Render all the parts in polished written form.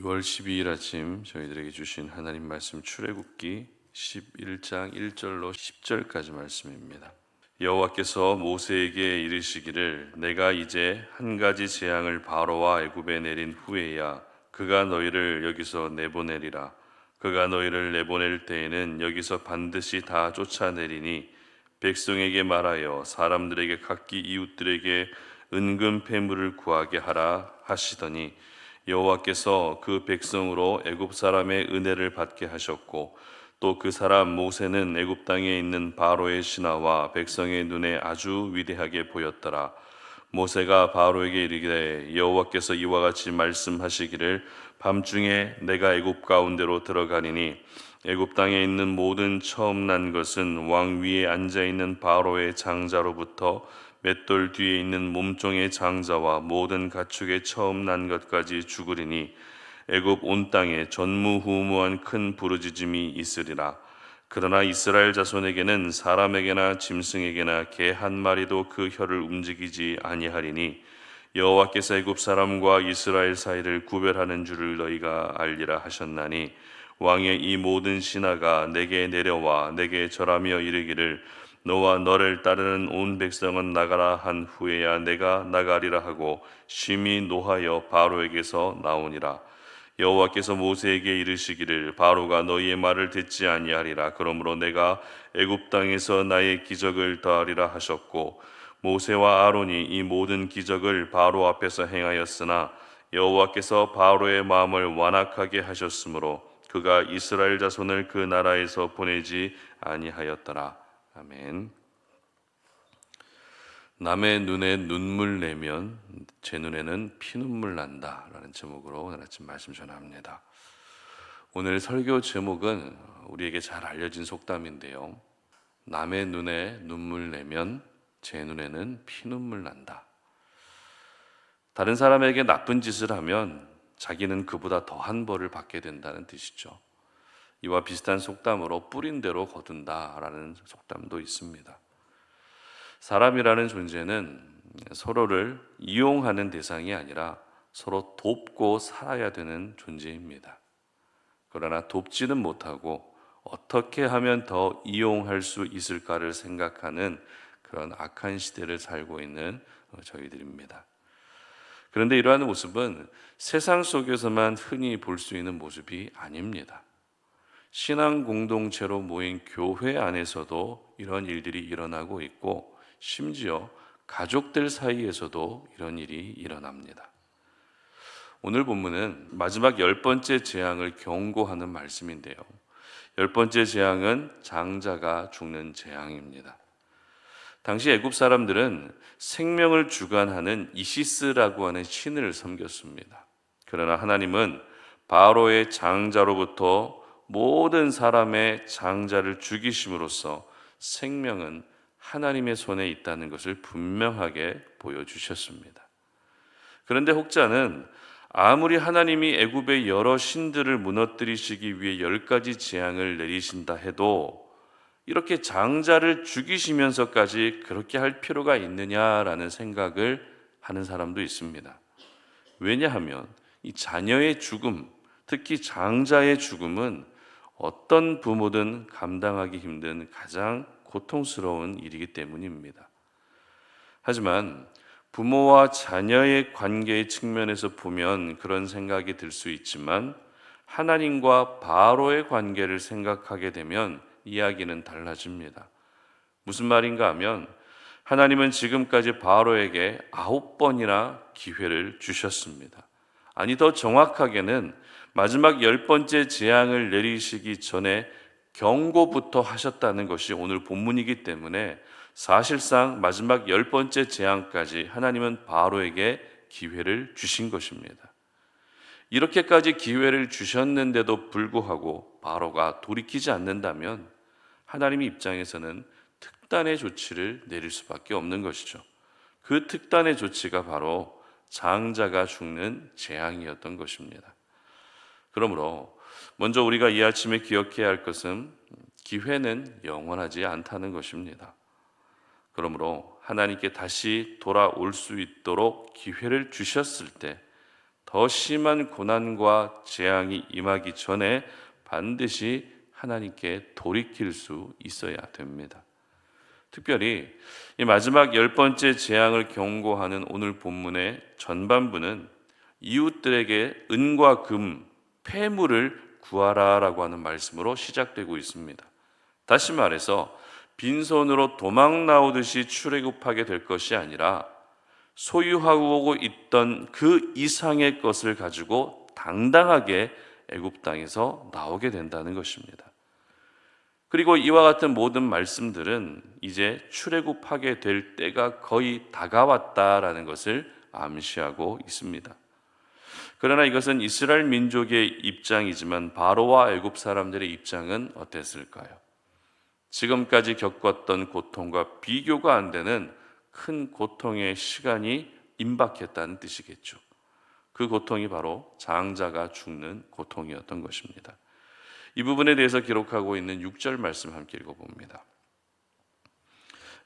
6월 12일 아침 저희들에게 주신 하나님 말씀 출애굽기 11장 1절로 10절까지 말씀입니다. 여호와께서 모세에게 이르시기를 내가 이제 한 가지 재앙을 바로와 애굽에 내린 후에야 그가 너희를 여기서 내보내리라. 그가 너희를 내보낼 때에는 여기서 반드시 다 쫓아내리니 백성에게 말하여 사람들에게 각기 이웃들에게 은금 패물을 구하게 하라 하시더니 여호와께서 그 백성으로 애굽 사람의 은혜를 받게 하셨고 또 그 사람 모세는 애굽 땅에 있는 바로의 신하와 백성의 눈에 아주 위대하게 보였더라. 모세가 바로에게 이르기를 여호와께서 이와 같이 말씀하시기를 밤중에 내가 애굽 가운데로 들어가리니 애굽 땅에 있는 모든 처음 난 것은 왕 위에 앉아 있는 바로의 장자로부터 맷돌 뒤에 있는 몸종의 장자와 모든 가축의 처음 난 것까지 죽으리니 애굽 온 땅에 전무후무한 큰 부르짖음이 있으리라. 그러나 이스라엘 자손에게는 사람에게나 짐승에게나 개 한 마리도 그 혀를 움직이지 아니하리니 여호와께서 애굽 사람과 이스라엘 사이를 구별하는 줄을 너희가 알리라 하셨나니 왕의 이 모든 신하가 내게 내려와 내게 절하며 이르기를 너와 너를 따르는 온 백성은 나가라 한 후에야 내가 나가리라 하고 심히 노하여 바로에게서 나오니라. 여호와께서 모세에게 이르시기를 바로가 너희의 말을 듣지 아니하리라. 그러므로 내가 애굽 땅에서 나의 기적을 더하리라 하셨고 모세와 아론이 이 모든 기적을 바로 앞에서 행하였으나 여호와께서 바로의 마음을 완악하게 하셨으므로 그가 이스라엘 자손을 그 나라에서 보내지 아니하였더라. 아멘. 남의 눈에 눈물 내면 제 눈에는 피눈물 난다 라는 제목으로 오늘 아침 말씀 전합니다. 오늘 설교 제목은 우리에게 잘 알려진 속담인데요. 남의 눈에 눈물 내면 제 눈에는 피눈물 난다. 다른 사람에게 나쁜 짓을 하면 자기는 그보다 더한 벌을 받게 된다는 뜻이죠. 이와 비슷한 속담으로 뿌린 대로 거둔다라는 속담도 있습니다. 사람이라는 존재는 서로를 이용하는 대상이 아니라 서로 돕고 살아야 되는 존재입니다. 그러나 돕지는 못하고 어떻게 하면 더 이용할 수 있을까를 생각하는 그런 악한 시대를 살고 있는 저희들입니다. 그런데 이러한 모습은 세상 속에서만 흔히 볼 수 있는 모습이 아닙니다. 신앙 공동체로 모인 교회 안에서도 이런 일들이 일어나고 있고 심지어 가족들 사이에서도 이런 일이 일어납니다. 오늘 본문은 마지막 10번째 재앙을 경고하는 말씀인데요. 10번째 재앙은 장자가 죽는 재앙입니다. 당시 애굽 사람들은 생명을 주관하는 이시스라고 하는 신을 섬겼습니다. 그러나 하나님은 바로의 장자로부터 모든 사람의 장자를 죽이심으로써 생명은 하나님의 손에 있다는 것을 분명하게 보여주셨습니다. 그런데 혹자는 아무리 하나님이 애굽의 여러 신들을 무너뜨리시기 위해 10가지 재앙을 내리신다 해도 이렇게 장자를 죽이시면서까지 그렇게 할 필요가 있느냐라는 생각을 하는 사람도 있습니다. 왜냐하면 이 자녀의 죽음, 특히 장자의 죽음은 어떤 부모든 감당하기 힘든 가장 고통스러운 일이기 때문입니다. 하지만 부모와 자녀의 관계의 측면에서 보면 그런 생각이 들 수 있지만 하나님과 바로의 관계를 생각하게 되면 이야기는 달라집니다. 무슨 말인가 하면 하나님은 지금까지 바로에게 9번이나 기회를 주셨습니다. 아니 더 정확하게는 마지막 10번째 재앙을 내리시기 전에 경고부터 하셨다는 것이 오늘 본문이기 때문에 사실상 마지막 10번째 재앙까지 하나님은 바로에게 기회를 주신 것입니다. 이렇게까지 기회를 주셨는데도 불구하고 바로가 돌이키지 않는다면 하나님의 입장에서는 특단의 조치를 내릴 수밖에 없는 것이죠. 그 특단의 조치가 바로 장자가 죽는 재앙이었던 것입니다. 그러므로 먼저 우리가 이 아침에 기억해야 할 것은 기회는 영원하지 않다는 것입니다. 그러므로 하나님께 다시 돌아올 수 있도록 기회를 주셨을 때 더 심한 고난과 재앙이 임하기 전에 반드시 하나님께 돌이킬 수 있어야 됩니다. 특별히 이 마지막 10번째 재앙을 경고하는 오늘 본문의 전반부는 이웃들에게 은과 금, 폐물을 구하라라고 하는 말씀으로 시작되고 있습니다. 다시 말해서 빈손으로 도망 나오듯이 출애굽하게 될 것이 아니라 소유하고 있던 그 이상의 것을 가지고 당당하게 애굽 땅에서 나오게 된다는 것입니다. 그리고 이와 같은 모든 말씀들은 이제 출애굽하게 될 때가 거의 다가왔다라는 것을 암시하고 있습니다. 그러나 이것은 이스라엘 민족의 입장이지만 바로와 애굽 사람들의 입장은 어땠을까요? 지금까지 겪었던 고통과 비교가 안 되는 큰 고통의 시간이 임박했다는 뜻이겠죠. 그 고통이 바로 장자가 죽는 고통이었던 것입니다. 이 부분에 대해서 기록하고 있는 6절 말씀 함께 읽어봅니다.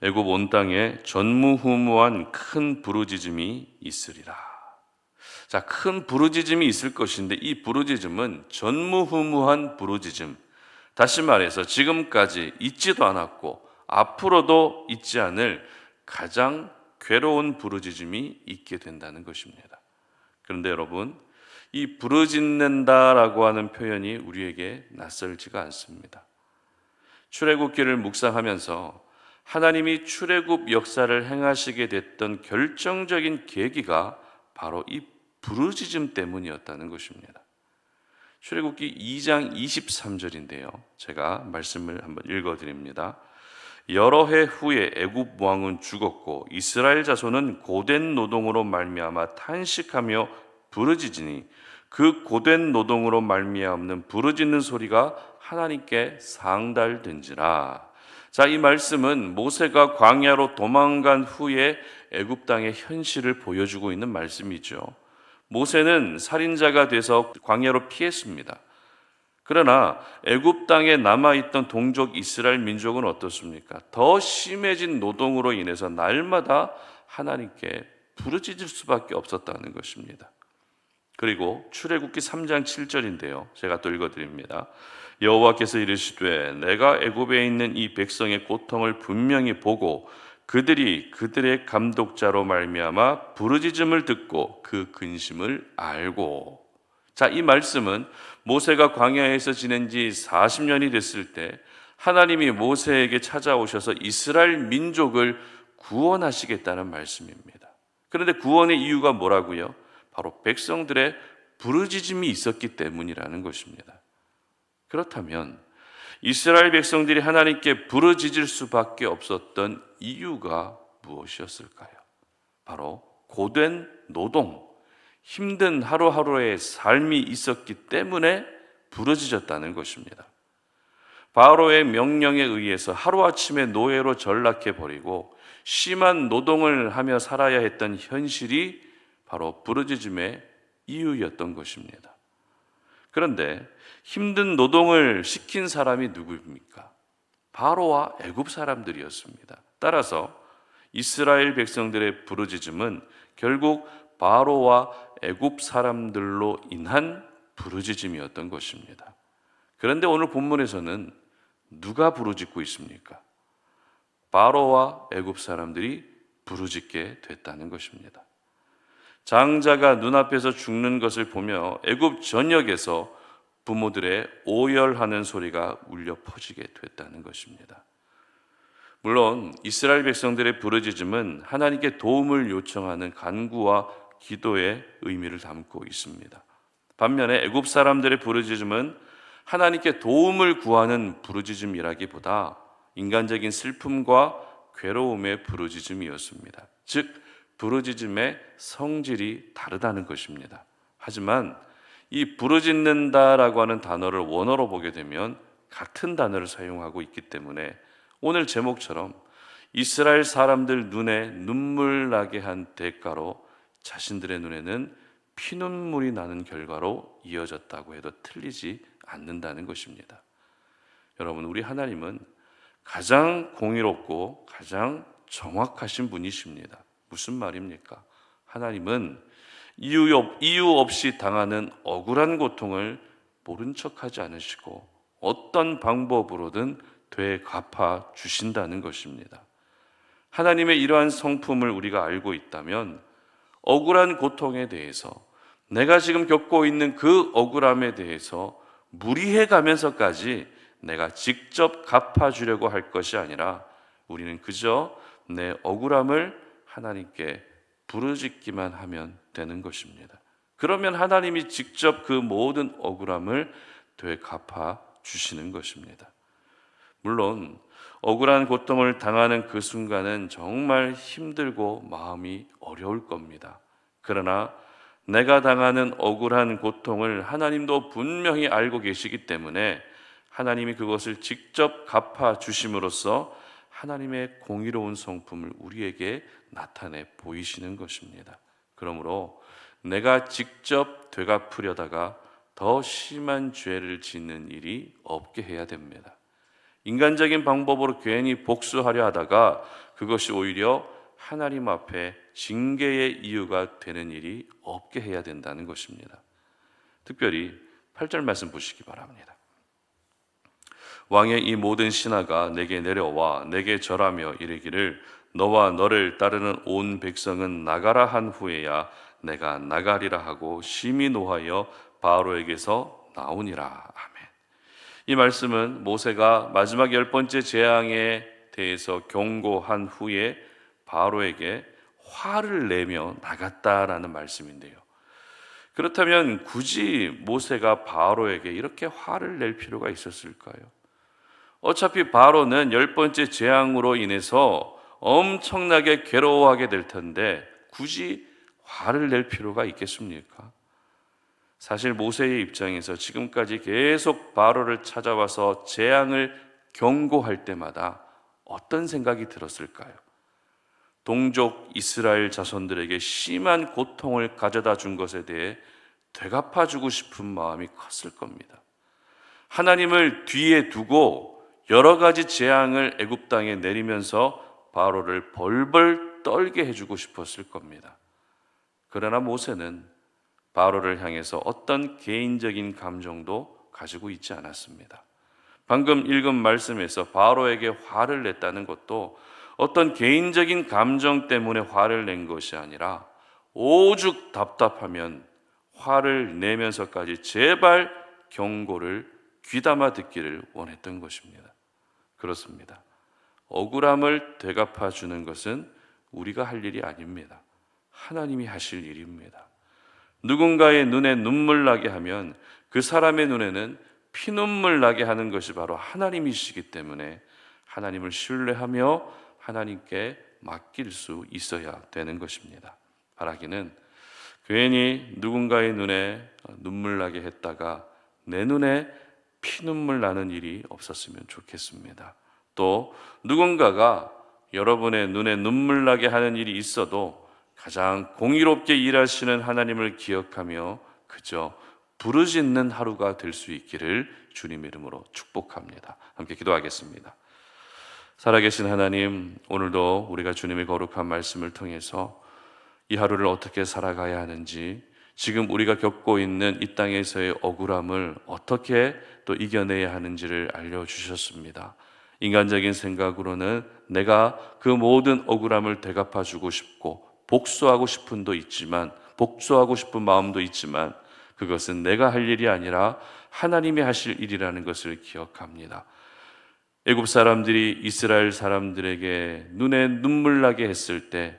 애굽 온 땅에 전무후무한 큰 부르짖음이 있으리라. 자, 큰 부르짖음이 있을 것인데 이 부르짖음은 전무후무한 부르짖음. 다시 말해서 지금까지 있지도 않았고 앞으로도 있지 않을 가장 괴로운 부르짖음이 있게 된다는 것입니다. 그런데 여러분, 이 부르짖는다라고 하는 표현이 우리에게 낯설지가 않습니다. 출애굽기를 묵상하면서 하나님이 출애굽 역사를 행하시게 됐던 결정적인 계기가 바로 이 부르짖음 때문이었다는 것입니다. 출애굽기 2장 23절인데요. 제가 말씀을 한번 읽어드립니다. 여러 해 후에 애굽 왕은 죽었고 이스라엘 자손은 고된 노동으로 말미암아 탄식하며 부르짖으니 그 고된 노동으로 말미암는 부르짖는 소리가 하나님께 상달된지라. 자, 이 말씀은 모세가 광야로 도망간 후에 애굽 땅의 현실을 보여주고 있는 말씀이죠. 모세는 살인자가 돼서 광야로 피했습니다. 그러나 애굽 땅에 남아있던 동족 이스라엘 민족은 어떻습니까? 더 심해진 노동으로 인해서 날마다 하나님께 부르짖을 수밖에 없었다는 것입니다. 그리고 출애굽기 3장 7절인데요. 제가 또 읽어드립니다. 여호와께서 이르시되 내가 애굽에 있는 이 백성의 고통을 분명히 보고 그들이 그들의 감독자로 말미암아 부르짖음을 듣고 그 근심을 알고. 자, 이 말씀은 모세가 광야에서 지낸 지 40년이 됐을 때 하나님이 모세에게 찾아오셔서 이스라엘 민족을 구원하시겠다는 말씀입니다. 그런데 구원의 이유가 뭐라고요? 바로 백성들의 부르짖음이 있었기 때문이라는 것입니다. 그렇다면 이스라엘 백성들이 하나님께 부르짖을 수밖에 없었던 이유가 무엇이었을까요? 바로 고된 노동, 힘든 하루하루의 삶이 있었기 때문에 부르짖었다는 것입니다. 바로의 명령에 의해서 하루아침에 노예로 전락해버리고 심한 노동을 하며 살아야 했던 현실이 바로 부르짖음의 이유였던 것입니다. 그런데 힘든 노동을 시킨 사람이 누구입니까? 바로와 애굽 사람들이었습니다. 따라서 이스라엘 백성들의 부르짖음은 결국 바로와 애굽 사람들로 인한 부르짖음이었던 것입니다. 그런데 오늘 본문에서는 누가 부르짖고 있습니까? 바로와 애굽 사람들이 부르짖게 됐다는 것입니다. 장자가 눈앞에서 죽는 것을 보며 애굽 전역에서 부모들의 오열하는 소리가 울려 퍼지게 됐다는 것입니다. 물론 이스라엘 백성들의 부르짖음은 하나님께 도움을 요청하는 간구와 기도의 의미를 담고 있습니다. 반면에 애굽 사람들의 부르짖음은 하나님께 도움을 구하는 부르짖음이라기보다 인간적인 슬픔과 괴로움의 부르짖음이었습니다. 즉 부르짖음의 성질이 다르다는 것입니다. 하지만 이 부르짖는다라고 하는 단어를 원어로 보게 되면 같은 단어를 사용하고 있기 때문에 오늘 제목처럼 이스라엘 사람들 눈에 눈물 나게 한 대가로 자신들의 눈에는 피눈물이 나는 결과로 이어졌다고 해도 틀리지 않는다는 것입니다. 여러분, 우리 하나님은 가장 공의롭고 가장 정확하신 분이십니다. 무슨 말입니까? 하나님은 이유 없이 당하는 억울한 고통을 모른 척하지 않으시고 어떤 방법으로든 되갚아 주신다는 것입니다. 하나님의 이러한 성품을 우리가 알고 있다면 억울한 고통에 대해서, 내가 지금 겪고 있는 그 억울함에 대해서 무리해 가면서까지 내가 직접 갚아주려고 할 것이 아니라 우리는 그저 내 억울함을 하나님께 부르짖기만 하면 되는 것입니다. 그러면 하나님이 직접 그 모든 억울함을 되갚아 주시는 것입니다. 물론 억울한 고통을 당하는 그 순간은 정말 힘들고 마음이 어려울 겁니다. 그러나 내가 당하는 억울한 고통을 하나님도 분명히 알고 계시기 때문에 하나님이 그것을 직접 갚아 주심으로써 하나님의 공의로운 성품을 우리에게 나타내 보이시는 것입니다. 그러므로 내가 직접 되갚으려다가 더 심한 죄를 짓는 일이 없게 해야 됩니다. 인간적인 방법으로 괜히 복수하려 하다가 그것이 오히려 하나님 앞에 징계의 이유가 되는 일이 없게 해야 된다는 것입니다. 특별히 8절 말씀 보시기 바랍니다. 왕의 이 모든 신하가 내게 내려와 내게 절하며 이르기를 너와 너를 따르는 온 백성은 나가라 한 후에야 내가 나가리라 하고 심히 노하여 바로에게서 나오니라. 아멘. 이 말씀은 모세가 마지막 10번째 재앙에 대해서 경고한 후에 바로에게 화를 내며 나갔다라는 말씀인데요. 그렇다면 굳이 모세가 바로에게 이렇게 화를 낼 필요가 있었을까요? 어차피 바로는 10번째 재앙으로 인해서 엄청나게 괴로워하게 될 텐데 굳이 화를 낼 필요가 있겠습니까? 사실 모세의 입장에서 지금까지 계속 바로를 찾아와서 재앙을 경고할 때마다 어떤 생각이 들었을까요? 동족 이스라엘 자손들에게 심한 고통을 가져다 준 것에 대해 되갚아주고 싶은 마음이 컸을 겁니다. 하나님을 뒤에 두고 여러 가지 재앙을 애굽 땅에 내리면서 바로를 벌벌 떨게 해주고 싶었을 겁니다. 그러나 모세는 바로를 향해서 어떤 개인적인 감정도 가지고 있지 않았습니다. 방금 읽은 말씀에서 바로에게 화를 냈다는 것도 어떤 개인적인 감정 때문에 화를 낸 것이 아니라 오죽 답답하면 화를 내면서까지 제발 경고를 귀담아 듣기를 원했던 것입니다. 그렇습니다. 억울함을 되갚아 주는 것은 우리가 할 일이 아닙니다. 하나님이 하실 일입니다. 누군가의 눈에 눈물 나게 하면 그 사람의 눈에는 피눈물 나게 하는 것이 바로 하나님이시기 때문에 하나님을 신뢰하며 하나님께 맡길 수 있어야 되는 것입니다. 바라기는 괜히 누군가의 눈에 눈물 나게 했다가 내 눈에 피눈물 나는 일이 없었으면 좋겠습니다. 또 누군가가 여러분의 눈에 눈물 나게 하는 일이 있어도 가장 공의롭게 일하시는 하나님을 기억하며 그저 부르짖는 하루가 될 수 있기를 주님 이름으로 축복합니다. 함께 기도하겠습니다. 살아계신 하나님, 오늘도 우리가 주님의 거룩한 말씀을 통해서 이 하루를 어떻게 살아가야 하는지, 지금 우리가 겪고 있는 이 땅에서의 억울함을 어떻게 또 이겨내야 하는지를 알려주셨습니다. 인간적인 생각으로는 내가 그 모든 억울함을 되갚아주고 싶고 복수하고 싶은 마음도 있지만 그것은 내가 할 일이 아니라 하나님이 하실 일이라는 것을 기억합니다. 애굽 사람들이 이스라엘 사람들에게 눈에 눈물 나게 했을 때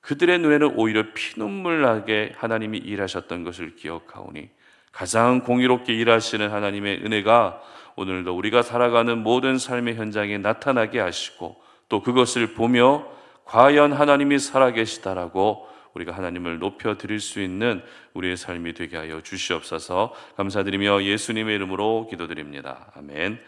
그들의 눈에는 오히려 피눈물 나게 하나님이 일하셨던 것을 기억하오니 가장 공의롭게 일하시는 하나님의 은혜가 오늘도 우리가 살아가는 모든 삶의 현장에 나타나게 하시고 또 그것을 보며 과연 하나님이 살아계시다라고 우리가 하나님을 높여드릴 수 있는 우리의 삶이 되게 하여 주시옵소서. 감사드리며 예수님의 이름으로 기도드립니다. 아멘.